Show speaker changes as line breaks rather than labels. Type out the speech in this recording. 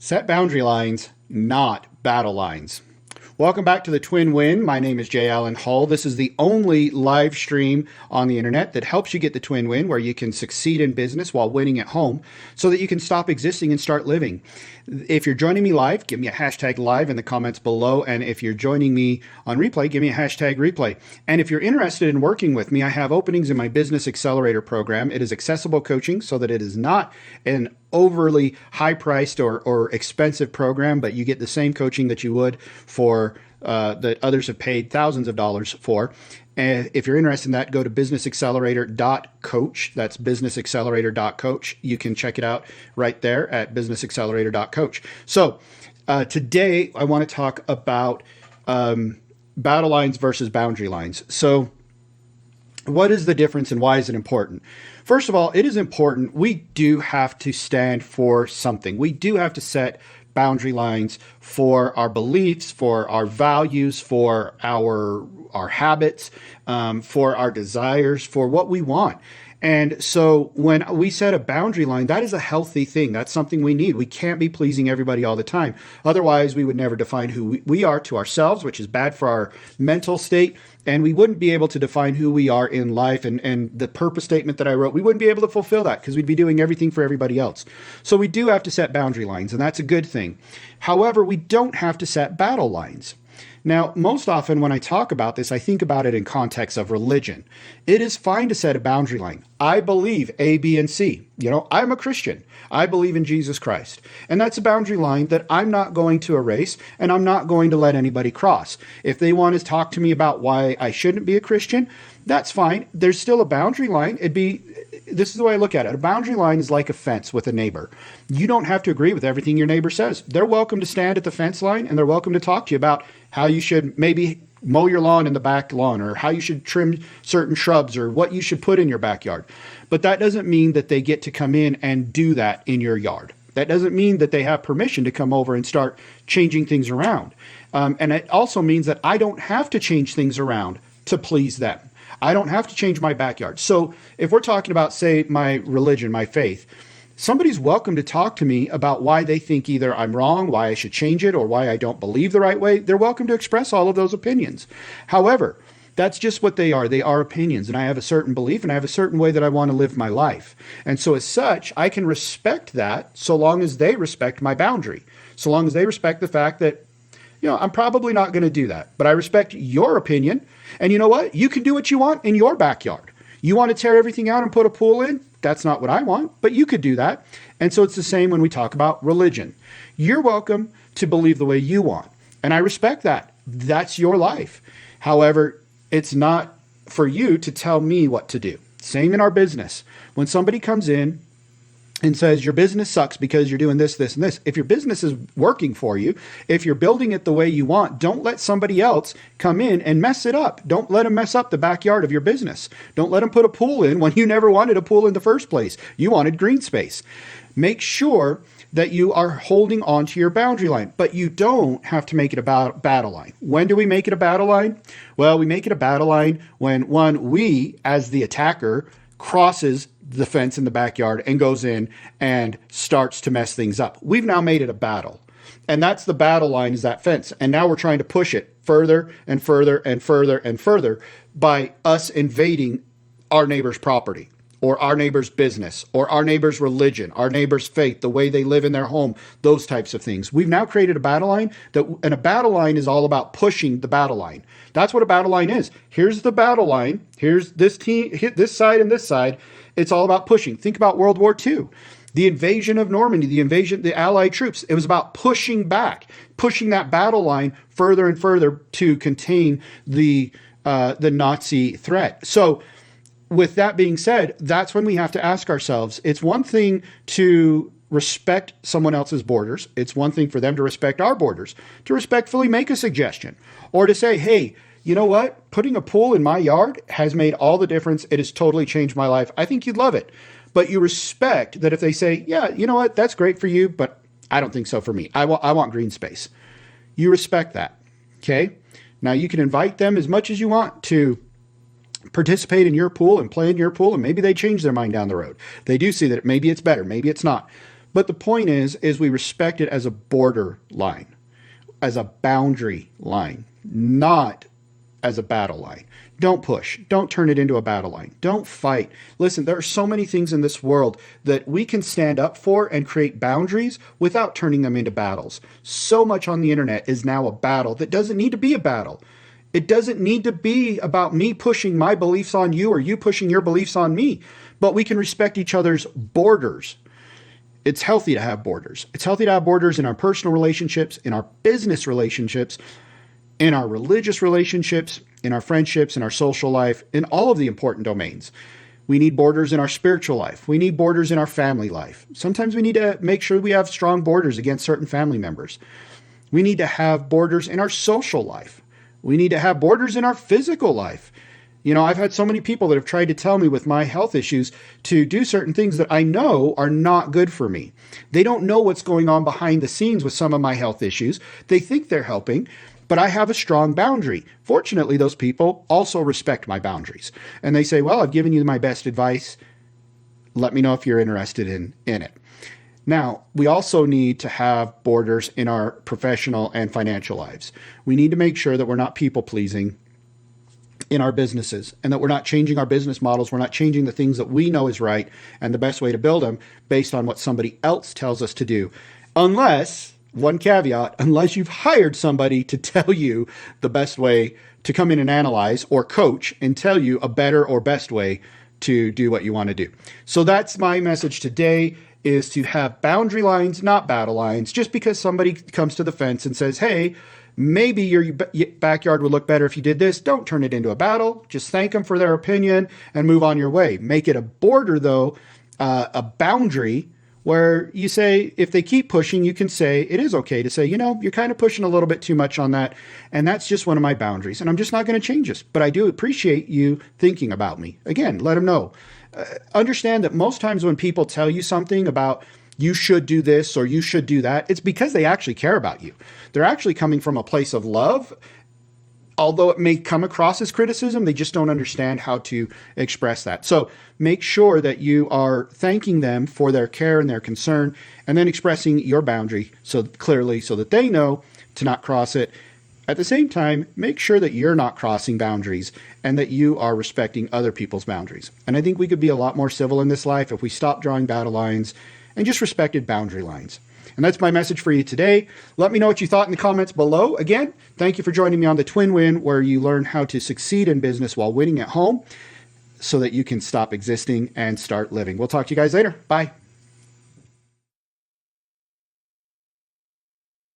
Set boundary lines, not battle lines. Welcome back to the Twin Win. My name is Jay Allen Hull. This is the only live stream on the internet that helps you get the Twin Win, where you can succeed in business while winning at home so that you can stop existing and start living. If you're joining me live, give me a hashtag live in the comments below. And if you're joining me on replay, give me a hashtag replay. And if you're interested in working with me, I have openings in my Business Accelerator program. It is accessible coaching so that it is not an overly high-priced or expensive program, but you get the same coaching that you would for that others have paid thousands of dollars for. And if you're interested in that, go to businessaccelerator.coach. That's businessaccelerator.coach. You can check it out right there at businessaccelerator.coach. So today I want to talk about battle lines versus boundary lines. So what is the difference and why is it important? First of all, it is important. We do have to stand for something. We do have to set boundary lines for our beliefs, for our values, for our habits, for our desires, for what we want. And so when we set a boundary line, that is a healthy thing. That's something we need. We can't be pleasing everybody all the time. Otherwise, we would never define who we are to ourselves, which is bad for our mental state. And we wouldn't be able to define who we are in life. And the purpose statement that I wrote, we wouldn't be able to fulfill that because we'd be doing everything for everybody else. So we do have to set boundary lines, and that's a good thing. However, we don't have to set battle lines. Now, most often when I talk about this, I think about it in context of religion. It is fine to set a boundary line. I believe A, B, and C. I'm a Christian. I believe in Jesus Christ. And that's a boundary line that I'm not going to erase, and I'm not going to let anybody cross. If they want to talk to me about why I shouldn't be a Christian, that's fine. There's still a boundary line. This is the way I look at it. A boundary line is like a fence with a neighbor. You don't have to agree with everything your neighbor says. They're welcome to stand at the fence line, and they're welcome to talk to you about how you should maybe mow your lawn in the back lawn, or how you should trim certain shrubs, or what you should put in your backyard. But that doesn't mean that they get to come in and do that in your yard. That doesn't mean that they have permission to come over and start changing things around. And it also means that I don't have to change things around to please them. I don't have to change my backyard. So if we're talking about, say, my religion, my faith, somebody's welcome to talk to me about why they think either I'm wrong, why I should change it, or why I don't believe the right way. They're welcome to express all of those opinions. However, that's just what they are. They are opinions, and I have a certain belief, and I have a certain way that I want to live my life. And so as such, I can respect that so long as they respect my boundary, so long as they respect the fact that, I'm probably not going to do that, but I respect your opinion. And you know what? You can do what you want in your backyard. You want to tear everything out and put a pool in? That's not what I want, but you could do that. And so it's the same when we talk about religion. You're welcome to believe the way you want, and I respect that. That's your life. However, it's not for you to tell me what to do. Same in our business. When somebody comes in and says your business sucks because you're doing this, this, and this. If your business is working for you, if you're building it the way you want, don't let somebody else come in and mess it up. Don't let them mess up the backyard of your business. Don't let them put a pool in when you never wanted a pool in the first place. You wanted green space. Make sure that you are holding on to your boundary line, but you don't have to make it a battle line. When do we make it a battle line? Well, we make it a battle line when we, as the attacker, crosses the fence in the backyard and goes in and starts to mess things up. We've now made it a battle. And that's the battle line, is that fence. And now we're trying to push it further and further and further and further by us invading our neighbor's property, or our neighbor's business, or our neighbor's religion, our neighbor's faith, the way they live in their home, those types of things. We've now created a battle line, and a battle line is all about pushing the battle line. That's what a battle line is. Here's the battle line. Here's this team, this side and this side. It's all about pushing. Think about World War II. The invasion of Normandy, the Allied troops. It was about pushing back, pushing that battle line further and further to contain the Nazi threat. So with that being said, that's when we have to ask ourselves, it's one thing to respect someone else's borders. It's one thing for them to respect our borders, to respectfully make a suggestion, or to say, hey, you know what? Putting a pool in my yard has made all the difference. It has totally changed my life. I think you'd love it. But you respect that if they say, yeah, you know what? That's great for you, but I don't think so for me. I want green space. You respect that. Okay. Now you can invite them as much as you want to participate in your pool and play in your pool, and maybe they change their mind down the road. They do see that maybe it's better, maybe it's not. But the point is we respect it as a border line, as a boundary line, not as a battle line. Don't push. Don't turn it into a battle line. Don't fight. Listen, there are so many things in this world that we can stand up for and create boundaries without turning them into battles. So much on the internet is now a battle that doesn't need to be a battle. It doesn't need to be about me pushing my beliefs on you or you pushing your beliefs on me, but we can respect each other's borders. It's healthy to have borders. It's healthy to have borders in our personal relationships, in our business relationships, in our religious relationships, in our friendships, in our social life, in all of the important domains. We need borders in our spiritual life. We need borders in our family life. Sometimes we need to make sure we have strong borders against certain family members. We need to have borders in our social life. We need to have borders in our physical life. You know, I've had so many people that have tried to tell me with my health issues to do certain things that I know are not good for me. They don't know what's going on behind the scenes with some of my health issues. They think they're helping, but I have a strong boundary. Fortunately, those people also respect my boundaries. And they say, well, I've given you my best advice. Let me know if you're interested in it. Now, we also need to have borders in our professional and financial lives. We need to make sure that we're not people pleasing in our businesses and that we're not changing our business models. We're not changing the things that we know is right and the best way to build them based on what somebody else tells us to do. Unless, one caveat, unless you've hired somebody to tell you the best way to come in and analyze or coach and tell you a better or best way to do what you want to do. So that's my message today, is to have boundary lines, not battle lines. Just because somebody comes to the fence and says, hey, maybe your backyard would look better if you did this, don't turn it into a battle. Just thank them for their opinion and move on your way. Make it a border, though, a boundary where you say, if they keep pushing, you can say, it is okay to say, you know, you're kind of pushing a little bit too much on that. And that's just one of my boundaries. And I'm just not going to change this. But I do appreciate you thinking about me. Again, let them know. Understand that most times when people tell you something about you should do this or you should do that, it's because they actually care about you. They're actually coming from a place of love. Although it may come across as criticism, they just don't understand how to express that. So make sure that you are thanking them for their care and their concern, and then expressing your boundary so clearly so that they know to not cross it. At the same time, make sure that you're not crossing boundaries and that you are respecting other people's boundaries. And I think we could be a lot more civil in this life if we stopped drawing battle lines and just respected boundary lines. And that's my message for you today. Let me know what you thought in the comments below. Again, thank you for joining me on the Twin Win, where you learn how to succeed in business while winning at home so that you can stop existing and start living. We'll talk to you guys later. Bye.